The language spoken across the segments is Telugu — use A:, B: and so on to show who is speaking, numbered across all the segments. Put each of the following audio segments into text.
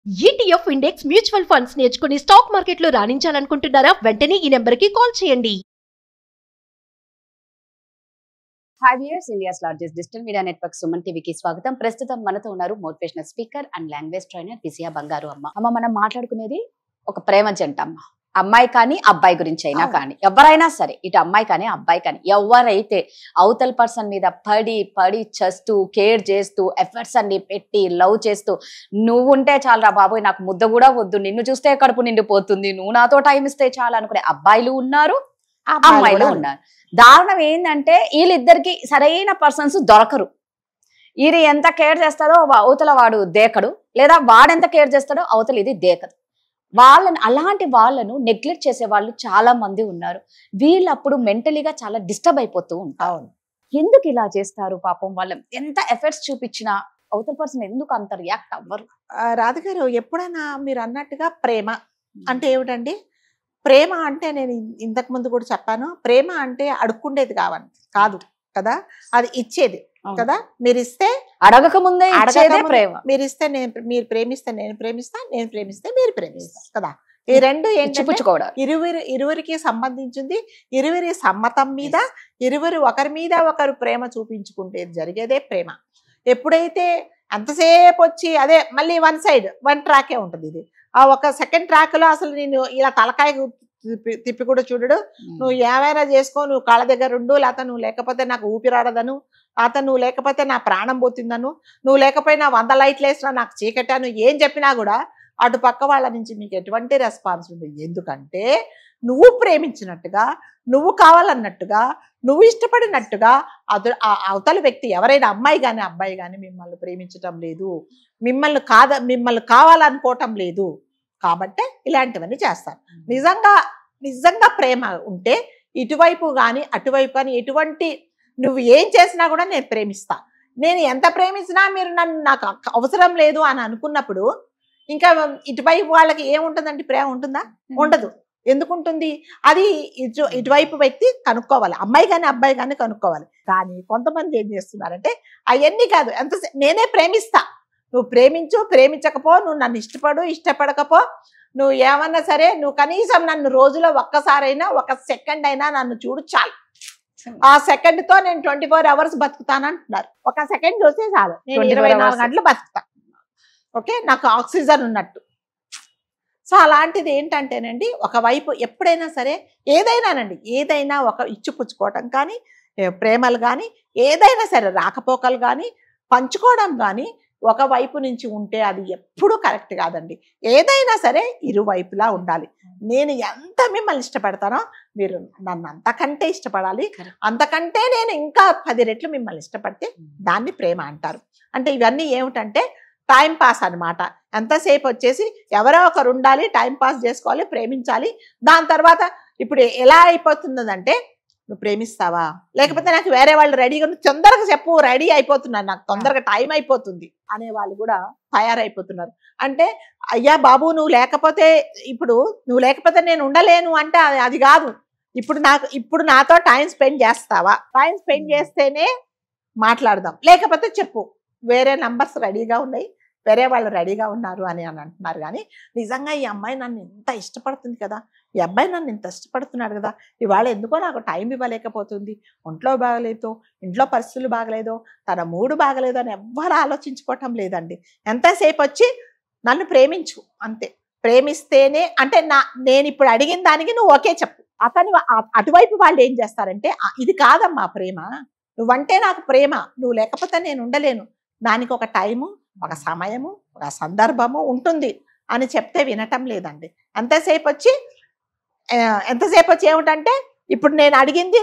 A: ETF ఇండెక్స్ మ్యూచువల్ ఫండ్స్ నేర్చుకుని స్టాక్ మార్కెట్లో రాణించాలనుకుంటున్నారా? వెంటనే ఈ నెంబర్కి కాల్ చేయండి.
B: Hi viewers, India's largest digital media network Suman TVకి స్వాగతం. ప్రస్తుతం మనతో ఉన్నారు motivational speaker and language trainer Vijaya Bangaru Amma. అమ్మ, మనం మాట్లాడుకునేది ఒక ప్రేమ జంట అమ్మ. అమ్మాయి కానీ అబ్బాయి గురించి అయినా కానీ ఎవరైనా సరే, ఇటు అమ్మాయి కానీ అబ్బాయి కానీ ఎవరైతే అవతల పర్సన్ మీద పడి పడి చేస్తూ కేర్ చేస్తూ ఎఫర్ట్స్ అన్ని పెట్టి లవ్ చేస్తూ నువ్వు ఉంటే చాలరా బాబోయ్, నాకు ముద్ద కూడా వద్దు, నిన్ను చూస్తే కడుపు నిండిపోతుంది, నువ్వు నాతో టైం ఇస్తే చాలు అనుకునే అబ్బాయిలు ఉన్నారు, అమ్మాయిలు ఉన్నారు. దారుణం ఏంటంటే వీళ్ళిద్దరికి సరైన పర్సన్స్ దొరకరు. ఇది ఎంత కేర్ చేస్తాడో అవతల వాడు దేకడు, లేదా వాడెంత కేర్ చేస్తాడో అవతల ఇది దేకదు. అలాంటి వాళ్ళను నెగ్లెక్ట్ చేసే వాళ్ళు చాలా మంది ఉన్నారు. వీళ్ళు అప్పుడు మెంటలీగా చాలా డిస్టర్బ్ అయిపోతూ ఉంటారు. ఎందుకు ఇలా చేస్తారు పాపం? వాళ్ళు ఎంత ఎఫర్ట్స్ చూపించినా అవతల పర్సన్ ఎందుకు అంత రియాక్ట్ అవ్వరు?
C: రాధిగారు, ఎప్పుడైనా మీరు అన్నట్టుగా ప్రేమ అంటే ఏమిటండి? ప్రేమ అంటే నేను ఇంతకు ముందు కూడా చెప్పాను, ప్రేమ అంటే అడుక్కుండేది కాదు కదా, అది ఇచ్చేది కదా. మీరు ఇస్తే
B: అడగక ముందే ప్రేమ,
C: మీరు ఇస్తే మీరు ప్రేమిస్తే నేను ప్రేమిస్తా, నేను ప్రేమిస్తే మీరు ప్రేమిస్తారు కదా. ఈ రెండు ఇరువురికి సంబంధించింది. ఇరువురి సమ్మతం మీద ఇరువురు ఒకరి మీద ఒకరు ప్రేమ చూపించుకుంటే జరిగేదే ప్రేమ. ఎప్పుడైతే అంతసేపు వచ్చి అదే మళ్ళీ వన్ ట్రాకే ఉంటుంది. ఇది ఆ ఒక సెకండ్ ట్రాక్ లో అసలు నేను ఇలా తలకాయ తిప్పి కూడా చూడడు. నువ్వు ఏమైనా చేసుకో, నువ్వు కాళ్ళ దగ్గర ఉండు, లేకపోతే నువ్వు లేకపోతే నాకు ఊపిరాడదను, లేకపోతే నువ్వు లేకపోతే నా ప్రాణం పోతుందను, నువ్వు లేకపోయినా 100 లైట్లు వేసినా నాకు చీకటాను, ఏం చెప్పినా కూడా అటు పక్క వాళ్ళ నుంచి మీకు ఎటువంటి రెస్పాన్స్ ఉంటుంది. ఎందుకంటే నువ్వు ప్రేమించినట్టుగా, నువ్వు కావాలన్నట్టుగా, నువ్వు ఇష్టపడినట్టుగా అవతల వ్యక్తి ఎవరైనా అమ్మాయి కానీ అబ్బాయి కానీ మిమ్మల్ని ప్రేమించటం లేదు, మిమ్మల్ని కావాలనుకోవటం లేదు. కాబట్టే ఇలాంటివన్నీ చేస్తారు. నిజంగా ప్రేమ ఉంటే ఇటువైపు కానీ అటువైపు కానీ ఎటువంటి నువ్వు ఏం చేసినా కూడా నేను ప్రేమిస్తా, నేను ఎంత ప్రేమించినా మీరు నాకు అవసరం లేదు అని అనుకున్నప్పుడు ఇంకా ఇటువైపు వాళ్ళకి ఏముంటుందండి? ప్రేమ ఉంటుందా? ఉండదు. ఎందుకుంటుంది? అది ఇటువైపు వ్యక్తి కనుక్కోవాలి, అమ్మాయి కానీ అబ్బాయి కానీ కనుక్కోవాలి. కానీ కొంతమంది ఏం చేస్తున్నారంటే అవన్నీ కాదు, నేనే ప్రేమిస్తా, నువ్వు ప్రేమించకపో, నువ్వు నన్ను ఇష్టపడకపో, నువ్వు ఏమన్నా సరే, నువ్వు కనీసం నన్ను రోజులో ఒక్కసారైనా 1 సెకండ్ అయినా నన్ను చూడు చాలు, ఆ సెకండ్ తో నేను 24 అవర్స్ బతుకుతాను అంటున్నారు. 1 సెకండ్ చూస్తే చాలు, నేను 24 గంటలు బతుకుతా, ఓకే, నాకు ఆక్సిజన్ ఉన్నట్టు. సో అలాంటిది ఏంటంటేనండి, ఒకవైపు ఎప్పుడైనా సరే ఏదైనా ఒక ఇచ్చిపుచ్చుకోవటం కానీ, ప్రేమలు కానీ, ఏదైనా సరే రాకపోకలు కానీ, పంచుకోవడం కానీ ఒకవైపు నుంచి ఉంటే అది ఎప్పుడూ కరెక్ట్ కాదండి. ఏదైనా సరే ఇరువైపులా ఉండాలి. నేను ఎంత మిమ్మల్ని ఇష్టపడతానో మీరు నన్ను అంతకంటే ఇష్టపడాలి, అంతకంటే నేను ఇంకా 10 రెట్లు మిమ్మల్ని ఇష్టపడితే దాన్ని ప్రేమ అంటారు. అంటే ఇవన్నీ ఏమిటంటే టైం పాస్ అనమాట. ఎంతసేపు వచ్చేసి ఎవరో ఒకరు ఉండాలి, టైం పాస్ చేసుకోవాలి, ప్రేమించాలి. దాని తర్వాత ఇప్పుడు ఎలా అయిపోతున్నదంటే, నువ్వు ప్రేమిస్తావా, లేకపోతే నాకు వేరే వాళ్ళు రెడీగా తొందరగా చెప్పు, రెడీ అయిపోతున్నారు, నాకు తొందరగా టైం అయిపోతుంది అనే వాళ్ళు కూడా తయారైపోతున్నారు. అంటే అయ్యా బాబు, నువ్వు లేకపోతే నేను ఉండలేను అంటే అది కాదు. ఇప్పుడు నాతో టైం స్పెండ్ చేస్తావా, టైం స్పెండ్ చేస్తేనే మాట్లాడదాం, లేకపోతే చెప్పు, వేరే నంబర్స్ రెడీగా ఉన్నాయి, వేరే వాళ్ళు రెడీగా ఉన్నారు అని అంటున్నారు. కానీ నిజంగా ఈ అమ్మాయి నన్ను ఇంత ఇష్టపడుతుంది కదా, ఈ అబ్బాయి నన్ను ఇంత ఇష్టపడుతున్నాడు కదా, ఇవాళ ఎందుకో నాకు టైం ఇవ్వలేకపోతుంది, ఒంట్లో బాగలేదో, ఇంట్లో పరిస్థితులు బాగలేదో, తన మూడు బాగలేదో అని ఎవ్వరు ఆలోచించుకోవటం లేదండి. ఎంతసేపు వచ్చి నన్ను ప్రేమించు అంతే. ప్రేమిస్తేనే అంటే నేను ఇప్పుడు అడిగిన దానికి నువ్వు ఓకే చెప్పు. అటువైపు వాళ్ళు ఏం చేస్తారంటే, ఇది కాదమ్మా ప్రేమ, నువ్వంటే నాకు ప్రేమ, నువ్వు లేకపోతే నేను ఉండలేను, దానికి ఒక టైము, ఒక సమయము, ఒక సందర్భము ఉంటుంది అని చెప్తే వినటం లేదండి. ఎంతసేపు వచ్చి ఏమిటంటే, ఇప్పుడు నేను అడిగింది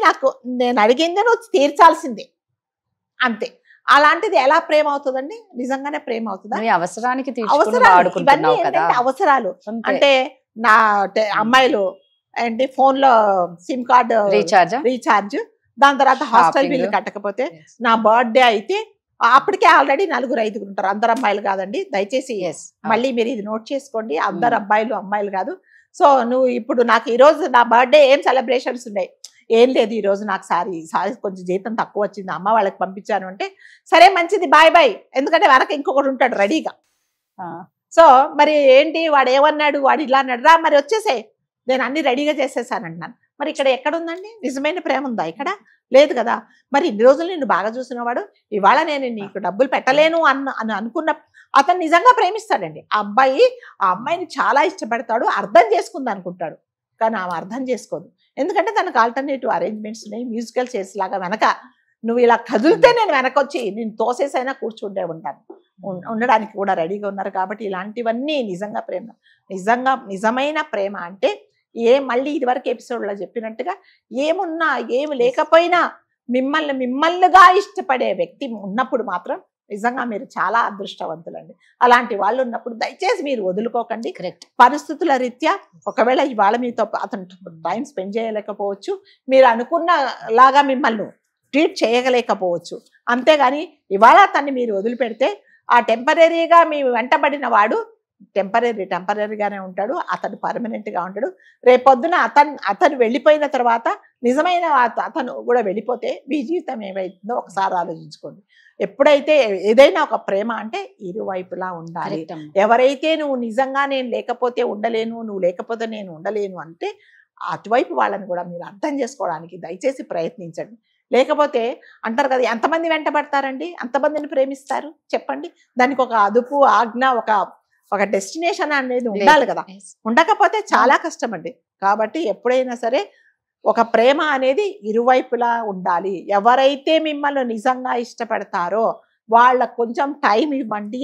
C: నువ్వు తీర్చాల్సిందే అంతే. అలాంటిది ఎలా ప్రేమ అవుతుందండి? నిజంగానే ప్రేమ అవుతుందా? అవసరాలు అంటే నా అమ్మాయిలు ఏంటి, ఫోన్ లో సిమ్ కార్డు రీఛార్జ్, దాని తర్వాత హాస్టల్ బిల్లు కట్టకపోతే, నా బర్త్డే అయితే అప్పటికే ఆల్రెడీ 4-5 ఉంటారు, అందరు అమ్మాయిలు కాదండి, దయచేసి మళ్ళీ మీరు ఇది నోట్ చేసుకోండి, అందరు అమ్మాయిలు కాదు. సో నువ్వు ఇప్పుడు నాకు ఈరోజు నా బర్త్డే ఏం సెలబ్రేషన్స్ ఉన్నాయి, ఏం లేదు, ఈరోజు నాకు సారీ కొంచెం జీతం తక్కువ వచ్చింది, అమ్మ వాళ్ళకి పంపించాను అంటే, సరే మంచిది, బాయ్, ఎందుకంటే వెనక ఇంకొకటి ఉంటాడు రెడీగా. సో మరి ఏంటి వాడు ఏమన్నాడు, వాడు ఇలా అన్నాడు, రా మరి వచ్చేసే, నేను అన్ని రెడీగా చేసేసాను అంటున్నాను. మరి ఇక్కడ ఎక్కడుందండి నిజమైన ప్రేమ? ఉందా ఇక్కడ? లేదు కదా. మరి ఇన్ని రోజులు నిన్ను బాగా చూసినవాడు ఇవాళ నేను నీకు డబ్బులు పెట్టలేను అని అనుకున్న అతను నిజంగా ప్రేమిస్తాడండి. ఆ అమ్మాయిని చాలా ఇష్టపడతాడు, అర్థం చేసుకుంది అనుకుంటాడు, కానీ ఆమె అర్థం చేసుకోదు. ఎందుకంటే తనకు ఆల్టర్నేటివ్ అరేంజ్మెంట్స్ ఉన్నాయి, మ్యూజికల్ చైర్స్ లాగా వెనక నువ్వు ఇలా కదిలితే నేను వెనకొచ్చి నేను తోసేసైనా కూర్చుంటే ఉంటాను, ఉండడానికి కూడా రెడీగా ఉన్నారు. కాబట్టి ఇలాంటివన్నీ నిజంగా ప్రేమ. నిజమైన ప్రేమ అంటే మళ్ళీ ఇదివరకు ఎపిసోడ్లో చెప్పినట్టుగా ఏమున్నా ఏమి లేకపోయినా మిమ్మల్నిగా ఇష్టపడే వ్యక్తి ఉన్నప్పుడు మాత్రం నిజంగా మీరు చాలా అదృష్టవంతులండి. అలాంటి వాళ్ళు ఉన్నప్పుడు దయచేసి మీరు వదులుకోకండి. పరిస్థితుల రీత్యా ఒకవేళ ఇవాళ మీతో అతను టైం స్పెండ్ చేయలేకపోవచ్చు, మీరు అనుకున్న లాగా మిమ్మల్ని ట్రీట్ చేయలేకపోవచ్చు. అంతేగాని ఇవాళ అతన్ని మీరు వదిలిపెడితే ఆ టెంపరీగా మీ వెంటబడిన వాడు టెంపరీగానే ఉంటాడు, అతను పర్మనెంట్గా ఉంటాడు. రేపొద్దున అతను వెళ్ళిపోయిన తర్వాత నిజమైన అతను కూడా వెళ్ళిపోతే మీ జీవితం ఏమైతుందో ఒకసారి ఆలోచించుకోండి. ఎప్పుడైతే ఏదైనా ఒక ప్రేమ అంటే ఇరువైపులా ఉండాలి. ఎవరైతే నువ్వు నిజంగా నేను లేకపోతే ఉండలేను, నువ్వు లేకపోతే నేను ఉండలేను అంటే అటువైపు వాళ్ళని కూడా మీరు అర్థం చేసుకోవడానికి దయచేసి ప్రయత్నించండి. లేకపోతే అంటారు కదా, ఎంతమంది వెంటబడతారండి, అంతమందిని ప్రేమిస్తారు చెప్పండి. దానికి ఒక అదుపు ఆజ్ఞ ఒక డెస్టినేషన్ అనేది ఉండాలి కదా, ఉండకపోతే చాలా కష్టం అండి. కాబట్టి ఎప్పుడైనా సరే ఒక ప్రేమ అనేది ఇరువైపులా ఉండాలి. ఎవరైతే మిమ్మల్ని నిజంగా ఇష్టపడతారో వాళ్ళకు కొంచెం టైం ఇవ్వండి.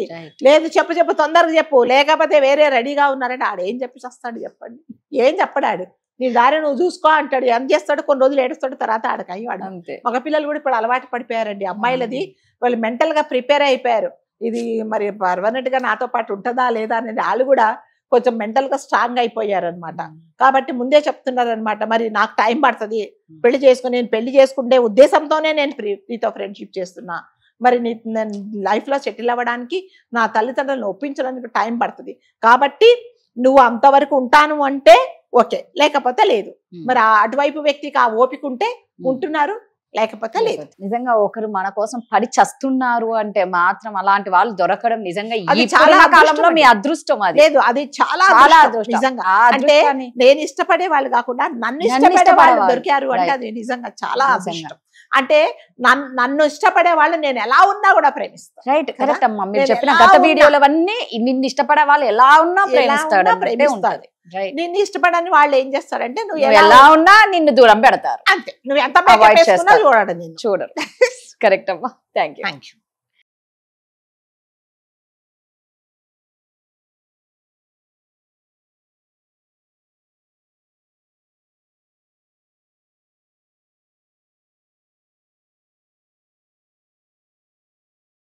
C: లేదు చెప్పు తొందరగా చెప్పు, లేకపోతే వేరే రెడీగా ఉన్నారంటే ఆడేం చెప్పి వస్తాడు చెప్పండి? ఏం చెప్పడాడు, నీ దారి నువ్వు చూసుకో అంటాడు. ఏం చేస్తాడు, కొన్ని రోజులు ఏడుస్తాడు, తర్వాత ఆడక అయ్యాడు. మగ పిల్లలు కూడా ఇప్పుడు అలవాటు పడిపోయారండి. అమ్మాయిలది వాళ్ళు మెంటల్ గా ప్రిపేర్ అయిపోయారు. ఇది మరి పర్మనెంట్ గా నాతో పాటు ఉంటుందా లేదా అనేది వాళ్ళు కూడా కొంచెం మెంటల్ గా స్ట్రాంగ్ అయిపోయారు అనమాట. కాబట్టి ముందే చెప్తున్నారు అనమాట, మరి నాకు టైం పడుతుంది పెళ్లి చేసుకుని, నేను పెళ్లి చేసుకుంటే ఉద్దేశంతోనే నేను నీతో ఫ్రెండ్షిప్ చేస్తున్నా, మరి నేను లైఫ్ లో సెటిల్ అవ్వడానికి నా తల్లిదండ్రులను ఒప్పించడానికి టైం పడుతుంది. కాబట్టి నువ్వు అంతవరకు ఉంటాను అంటే ఓకే, లేకపోతే లేదు. మరి అటువైపు వ్యక్తికి ఆ ఓపిక ఉంటే ఉంటున్నారు, లేకపోతే లేదు.
B: నిజంగా ఒకరు మన కోసం పడి చస్తున్నారు అంటే మాత్రం అలాంటి వాళ్ళు దొరకడం నిజంగా ఈ
C: చాలా
B: కాలంలో మీ అదృష్టం. అది
C: లేదు, అది చాలా అదృష్టం నిజంగా. అంటే నేను ఇష్టపడే వాళ్ళు కాకుండా నన్ను ఇష్టపడే వాళ్ళు దొరికారు అంటే అది నిజంగా చాలా అదృష్టం. అంటే నన్ను ఇష్టపడే వాళ్ళు నేను ఎలా ఉన్నా కూడా ప్రేమిస్తాను.
B: రైట్, కరెక్ట్ అమ్మా. మీరు చెప్పిన గత వీడియోలో అన్నీ నిన్ను ఇష్టపడే వాళ్ళు ఎలా ఉన్నా ప్రేమిస్తాడు.
C: నిన్ను ఇష్టపడని వాళ్ళు ఏం చేస్తారంటే నువ్వు
B: ఎలా ఉన్నా నిన్ను దూరం పెడతారు.
C: అంతే, నువ్వు ఎంత చూడడం
B: చూడరు. కరెక్ట్ అమ్మా. Thank you.